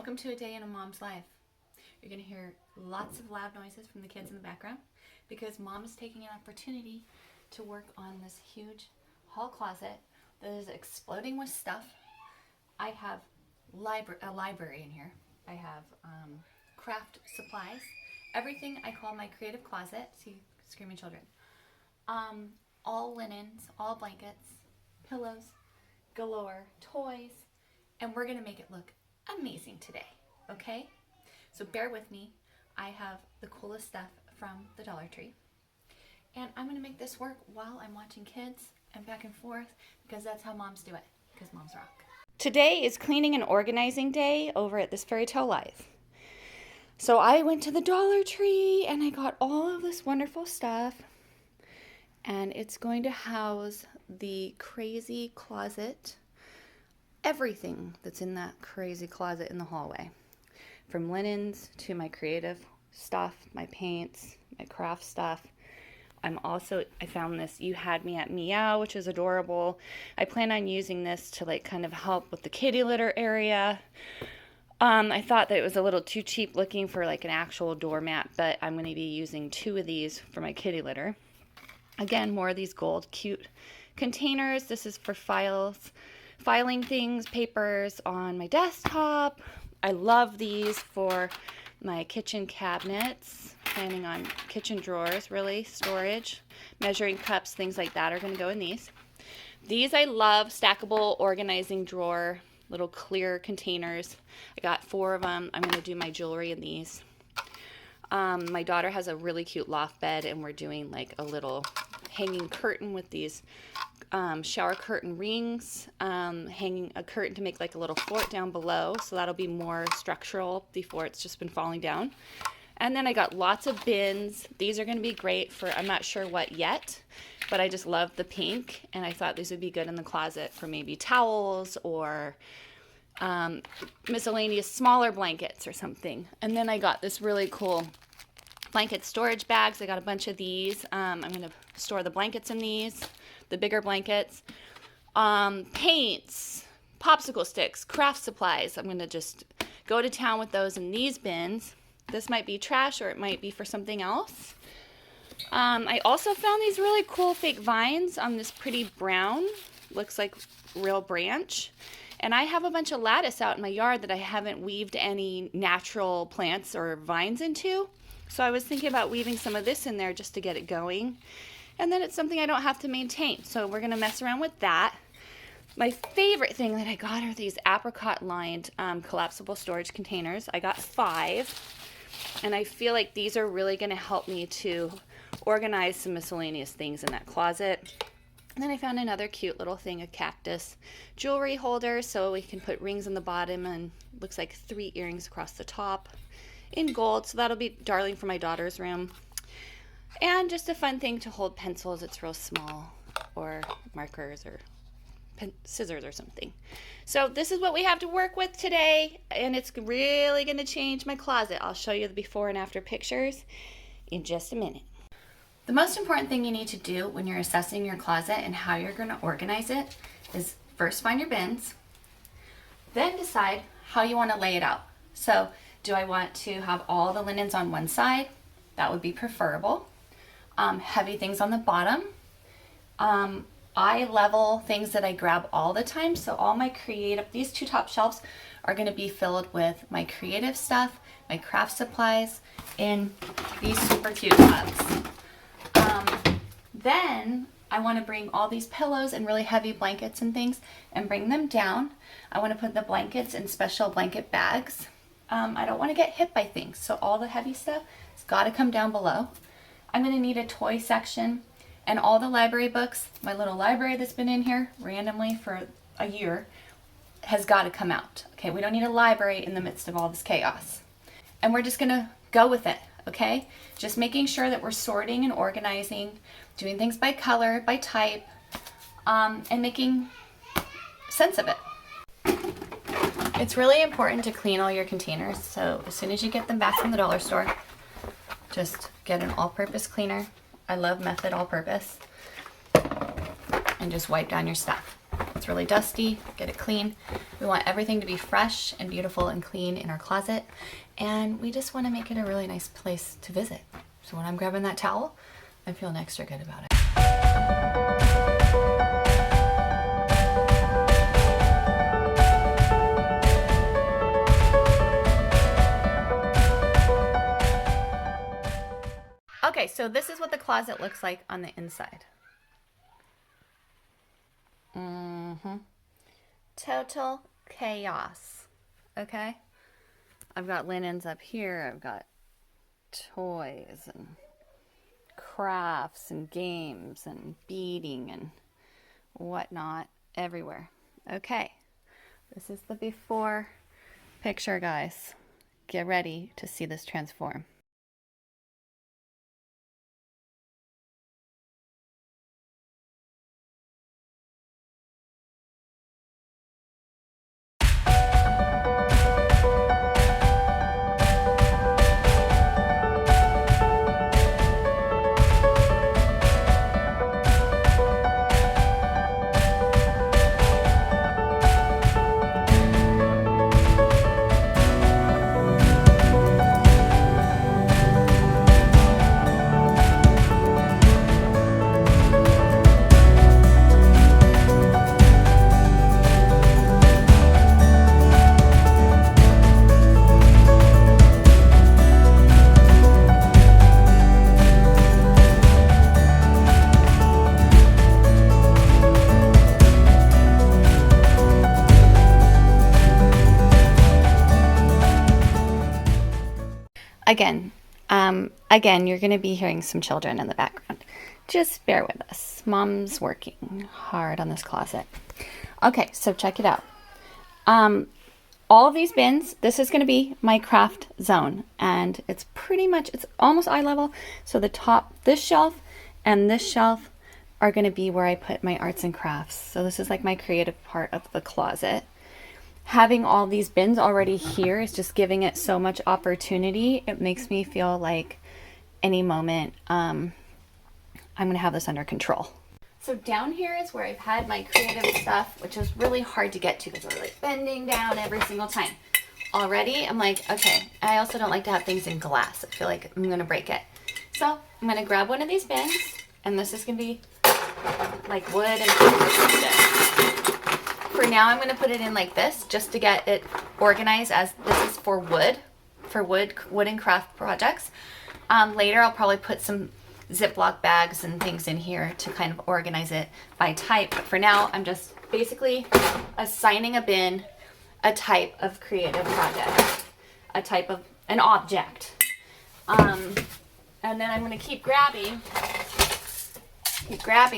Welcome to a day in a mom's life. You're going to hear lots of loud noises from the kids in the background because mom is taking an opportunity to work on this huge hall closet that is exploding with stuff. I have a library in here. I have craft supplies, everything I call my creative closet. See, screaming children. All linens, all blankets, pillows, galore, toys, and we're going to make it look amazing today, okay? So bear with me. I have the coolest stuff from the Dollar Tree, and I'm going to make this work while I'm watching kids and back and forth because that's how moms do it, because moms rock. Today is cleaning and organizing day over at this Fairy Tale Live. So I went to the Dollar Tree and I got all of this wonderful stuff, and it's going to house the crazy closet, everything that's in that crazy closet in the hallway, from linens to my creative stuff, my paints, my craft stuff. I found this You Had Me at Meow, which is adorable. I plan on using this to kind of help with the kitty litter area. I thought that it was a little too cheap looking for an actual doormat, but I'm going to be using 2 of these for my kitty litter. Again, more of these gold cute containers. This is for filing things, papers on my desktop. I love these for my kitchen cabinets, planning on kitchen drawers, really, storage, measuring cups, things like that are going to go in these. These I love, stackable organizing drawer, little clear containers. I got 4 of them. I'm going to do my jewelry in these. My daughter has a really cute loft bed, and we're doing a little hanging curtain with these shower curtain rings, hanging a curtain to make a little fort down below, so that'll be more structural before it's just been falling down. And then I got lots of bins. These are going to be great for, I'm not sure what yet, but I just love the pink, and I thought these would be good in the closet for maybe towels or miscellaneous smaller blankets or something. And then I got this really cool blanket storage bags. I got a bunch of these. I'm going to store the blankets in these, the bigger blankets. Paints, popsicle sticks, craft supplies. I'm going to just go to town with those in these bins. This might be trash, or it might be for something else. I also found these really cool fake vines on this pretty brown, looks like real branch. And I have a bunch of lattice out in my yard that I haven't weaved any natural plants or vines into. So I was thinking about weaving some of this in there just to get it going. And then it's something I don't have to maintain. So we're going to mess around with that. My favorite thing that I got are these apricot lined collapsible storage containers. I got 5. And I feel like these are really going to help me to organize some miscellaneous things in that closet. And then I found another cute little thing, a cactus jewelry holder, so we can put rings on the bottom, and looks like 3 earrings across the top in gold. So that'll be darling for my daughter's room. And just a fun thing to hold pencils. It's real small, or markers, or scissors or something. So this is what we have to work with today, and it's really going to change my closet. I'll show you the before and after pictures in just a minute. The most important thing you need to do when you're assessing your closet and how you're going to organize it is first find your bins, then decide how you want to lay it out. So do I want to have all the linens on one side? That would be preferable. Heavy things on the bottom. I level things that I grab all the time, so all my creative, these 2 top shelves are going to be filled with my creative stuff, my craft supplies, in these super cute tubs. Then I want to bring all these pillows and really heavy blankets and things and bring them down. I want to put the blankets in special blanket bags. I don't want to get hit by things, so all the heavy stuff has got to come down below. I'm going to need a toy section, and all the library books, my little library that's been in here randomly for a year, has got to come out. Okay, we don't need a library in the midst of all this chaos. And we're just going to go with it, okay? Just making sure that we're sorting and organizing, doing things by color, by type, and making sense of it. It's really important to clean all your containers, so as soon as you get them back from the dollar store, just get an all-purpose cleaner. I love Method All-Purpose. And just wipe down your stuff. It's really dusty, get it clean. We want everything to be fresh and beautiful and clean in our closet. And we just want to make it a really nice place to visit. So when I'm grabbing that towel, I'm feeling extra good about it. Okay, so this is what the closet looks like on the inside. Total chaos. Okay? I've got linens up here. I've got toys and crafts and games and beading and whatnot everywhere. Okay. This is the before picture, guys. Get ready to see this transform. Again, you're going to be hearing some children in the background. Just bear with us. Mom's working hard on this closet. Okay, so check it out. All of these bins, this is going to be my craft zone, and it's almost eye level. So the top, this shelf and this shelf are going to be where I put my arts and crafts. So this is like my creative part of the closet. Having all these bins already here is just giving it so much opportunity. It makes me feel like any moment I'm going to have this under control. So down here is where I've had my creative stuff, which is really hard to get to because we're like bending down every single time. Already, I'm like, okay, I also don't like to have things in glass. I feel like I'm going to break it. So I'm going to grab one of these bins, and this is going to be like wood and stuff. For now, I'm going to put it in like this just to get it organized, as this is for wood and craft projects. Later, I'll probably put some Ziploc bags and things in here to kind of organize it by type. But for now, I'm just basically assigning a bin a type of creative project, a type of an object. And then I'm going to keep grabbing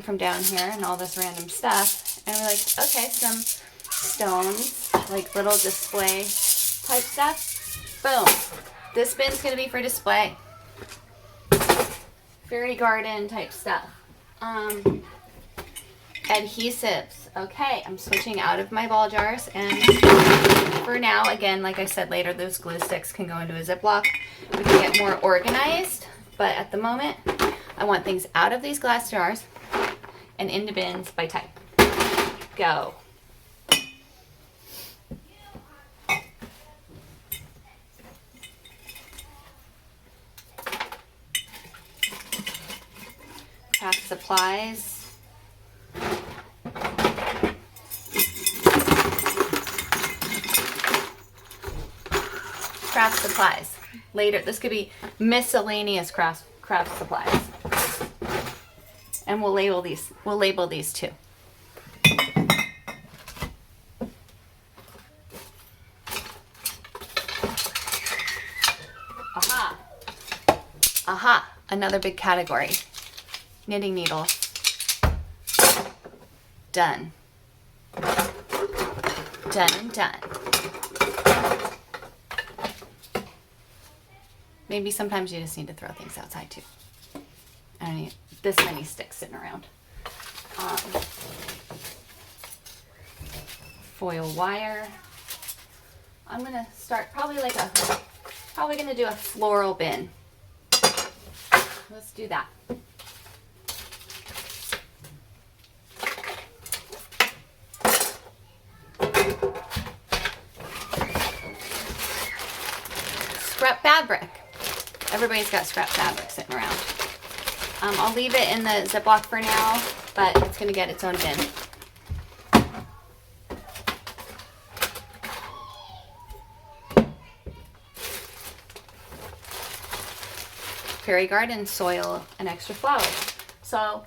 from down here and all this random stuff. And we're like, okay, some stones, like little display type stuff. Boom. This bin's going to be for display. Fairy garden type stuff. Adhesives. Okay, I'm switching out of my ball jars. And for now, again, like I said, later those glue sticks can go into a Ziploc. We can get more organized. But at the moment, I want things out of these glass jars and into bins by type. Go. Craft supplies. Craft supplies. Later, this could be miscellaneous craft supplies. And we'll label these too. Aha, another big category. Knitting needle. Done. Done and done. Maybe sometimes you just need to throw things outside too. I don't need this many sticks sitting around. Foil wire. I'm gonna start probably gonna do a floral bin. Let's do that. scrap fabric. Everybody's got scrap fabric sitting around. I'll leave it in the Ziploc for now, but it's going to get its own bin. Fairy Garden soil and extra flowers. So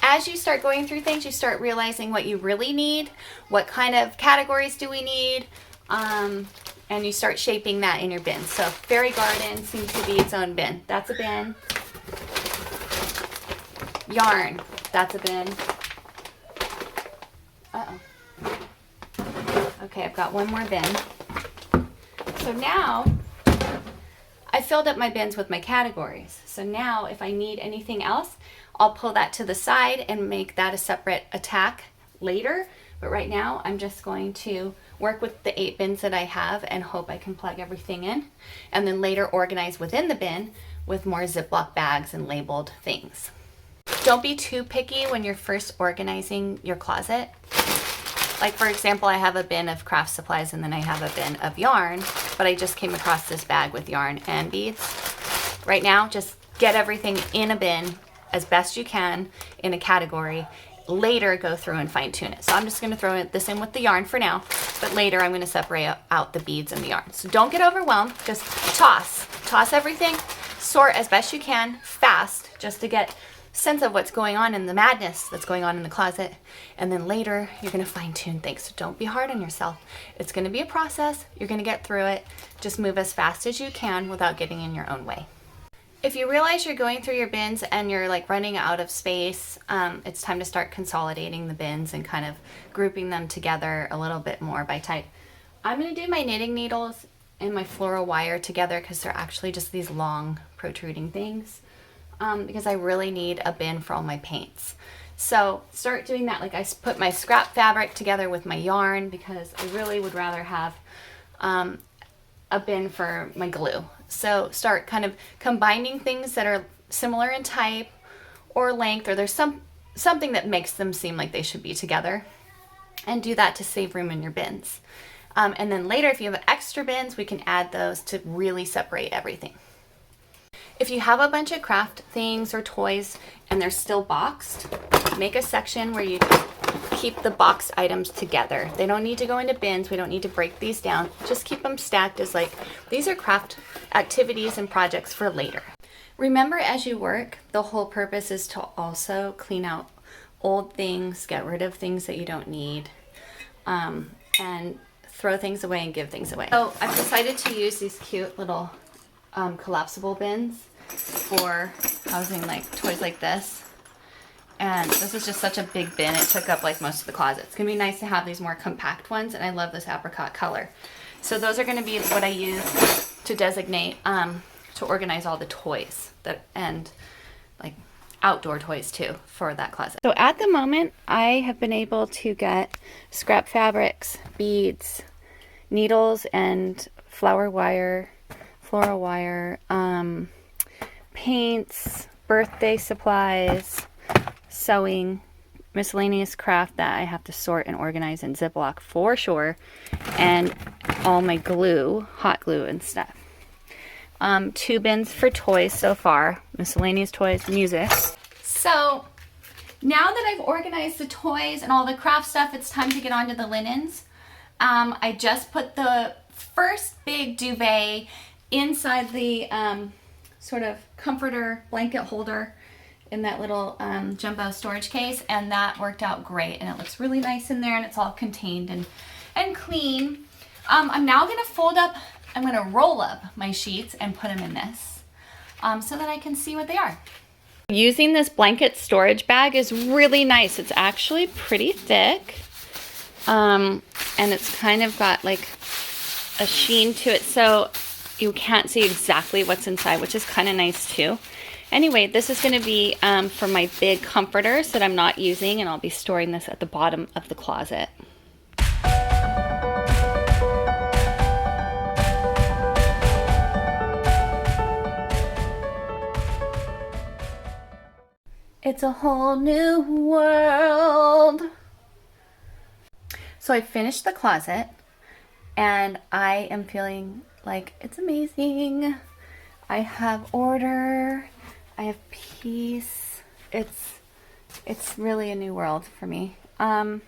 as you start going through things, you start realizing what you really need, what kind of categories do we need, and you start shaping that in your bin. So Fairy Garden seems to be its own bin. That's a bin. Yarn, that's a bin. Uh-oh. Okay, I've got one more bin. So now I filled up my bins with my categories. So now if I need anything else, I'll pull that to the side and make that a separate attack later. But right now I'm just going to work with the 8 bins that I have and hope I can plug everything in. And then later organize within the bin with more Ziploc bags and labeled things. Don't be too picky when you're first organizing your closet. Like for example, I have a bin of craft supplies and then I have a bin of yarn, but I just came across this bag with yarn and beads. Right now, just get everything in a bin as best you can in a category. Later, go through and fine tune it. So I'm just gonna throw this in with the yarn for now, but later I'm gonna separate out the beads and the yarn. So don't get overwhelmed, just toss everything, sort as best you can, fast, just to get sense of what's going on in the madness that's going on in the closet. And then later you're going to fine tune things. So don't be hard on yourself. It's going to be a process. You're going to get through it. Just move as fast as you can without getting in your own way. If you realize you're going through your bins and you're like running out of space, it's time to start consolidating the bins and kind of grouping them together a little bit more by type. I'm going to do my knitting needles and my floral wire together because they're actually just these long protruding things. Because I really need a bin for all my paints. So start doing that. Like I put my scrap fabric together with my yarn because I really would rather have a bin for my glue. So start kind of combining things that are similar in type or length, or there's something that makes them seem like they should be together, and do that to save room in your bins. And then later, if you have extra bins, we can add those to really separate everything. If you have a bunch of craft things or toys and they're still boxed, make a section where you keep the boxed items together. They don't need to go into bins. We don't need to break these down. Just keep them stacked as like, these are craft activities and projects for later. Remember, as you work, the whole purpose is to also clean out old things, get rid of things that you don't need, and throw things away and give things away. So I've decided to use these cute little collapsible bins for housing like toys like this. And this is just such a big bin. It took up like most of the closet. It's gonna be nice to have these more compact ones, and I love this apricot color. So those are gonna be what I use to designate, to organize all the toys and like outdoor toys too for that closet. So at the moment, I have been able to get scrap fabrics, beads, needles, and floral wire, paints, birthday supplies, sewing, miscellaneous craft that I have to sort and organize in Ziploc for sure, and all my glue, hot glue and stuff. 2 bins for toys so far, miscellaneous toys, music. So now that I've organized the toys and all the craft stuff, it's time to get onto the linens. I just put the first big duvet inside the sort of comforter blanket holder in that little jumbo storage case, and that worked out great, and it looks really nice in there, and it's all contained and clean. I'm now going to I'm going to roll up my sheets and put them in this so that I can see what they are. Using this blanket storage bag is really nice. It's actually pretty thick, and it's kind of got like a sheen to it, so you can't see exactly what's inside, which is kind of nice too. Anyway, this is going to be for my big comforters that I'm not using, and I'll be storing this at the bottom of the closet. It's a whole new world. So I finished the closet, and I am feeling like it's amazing. I have order, I have peace. It's really a new world for me. I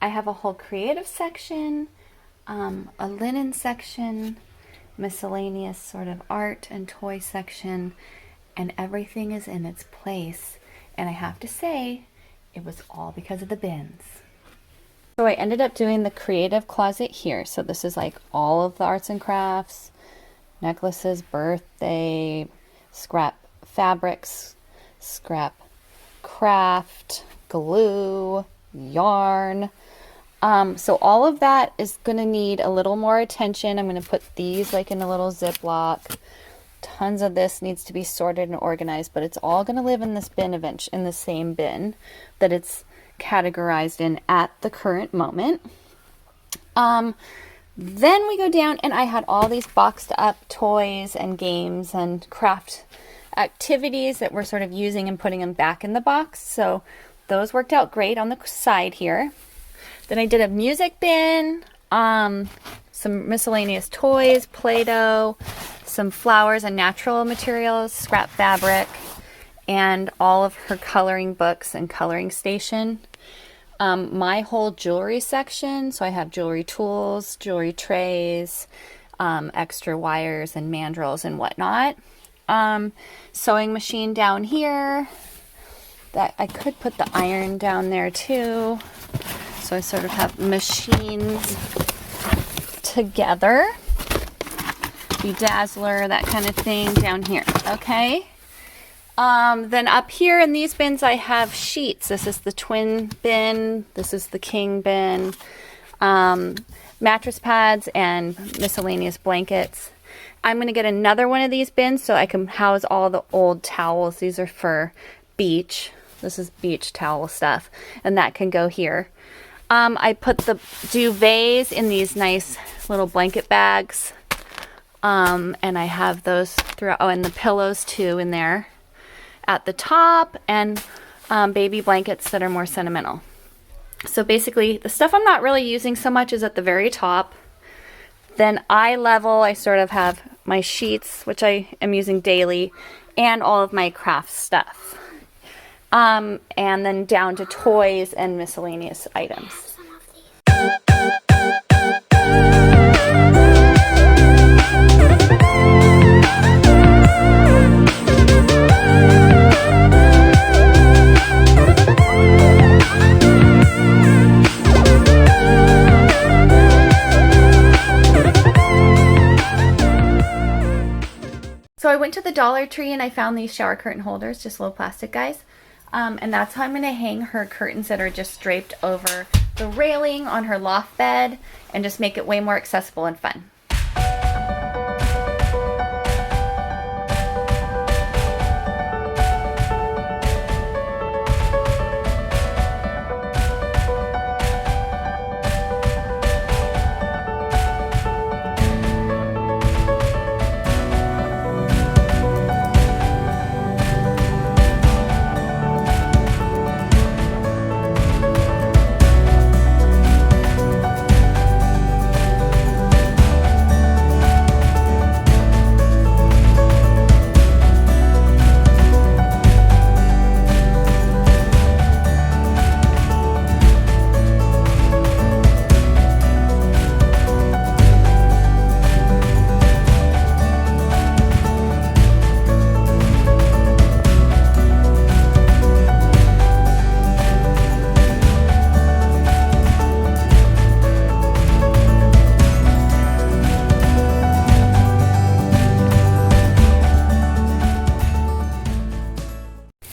have a whole creative section, a linen section, miscellaneous sort of art and toy section, and everything is in its place. And I have to say, it was all because of the bins. So I ended up doing the creative closet here. So this is like all of the arts and crafts, necklaces, birthday, scrap fabrics, scrap craft, glue, yarn. So all of that is going to need a little more attention. I'm going to put these like in a little Ziploc. Tons of this needs to be sorted and organized, but it's all going to live in this bin eventually, in the same bin that it's categorized in at the current moment. Then we go down, and I had all these boxed up toys and games and craft activities that we're sort of using and putting them back in the box. So those worked out great on the side here. Then I did a music bin, some miscellaneous toys, Play-Doh, some flowers and natural materials, scrap fabric, and all of her coloring books and coloring station. My whole jewelry section, so I have jewelry tools, jewelry trays, extra wires and mandrels and whatnot. Sewing machine down here. That I could put the iron down there too. So I sort of have machines together. Bedazzler, that kind of thing down here. Okay. Then up here in these bins I have sheets. This is the twin bin. This is the king bin. Mattress pads and miscellaneous blankets. I'm going to get another one of these bins so I can house all the old towels. These are for beach. This is beach towel stuff, and that can go here. I put the duvets in these nice little blanket bags, and I have those throughout. Oh, and the pillows too in there at the top, and baby blankets that are more sentimental. So basically, the stuff I'm not really using so much is at the very top. Then eye level, I sort of have my sheets, which I am using daily, and all of my craft stuff. And then down to toys and miscellaneous items. So I went to the Dollar Tree and I found these shower curtain holders, just little plastic guys. And that's how I'm going to hang her curtains that are just draped over the railing on her loft bed and just make it way more accessible and fun.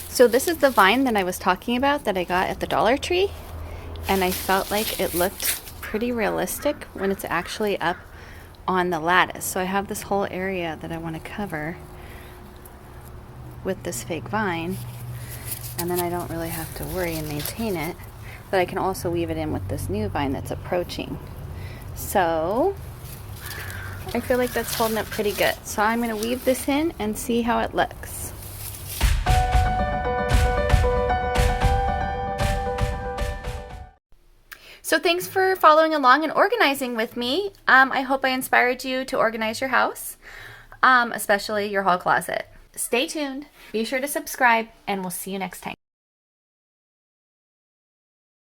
So this is the vine that I was talking about that I got at the Dollar Tree, and I felt like it looked pretty realistic when it's actually up on the lattice. So I have this whole area that I want to cover with this fake vine, and then I don't really have to worry and maintain it, but I can also weave it in with this new vine that's approaching. So I feel like that's holding up pretty good. So I'm going to weave this in and see how it looks. So thanks for following along and organizing with me. I hope I inspired you to organize your house, especially your hall closet. Stay tuned, be sure to subscribe, and we'll see you next time.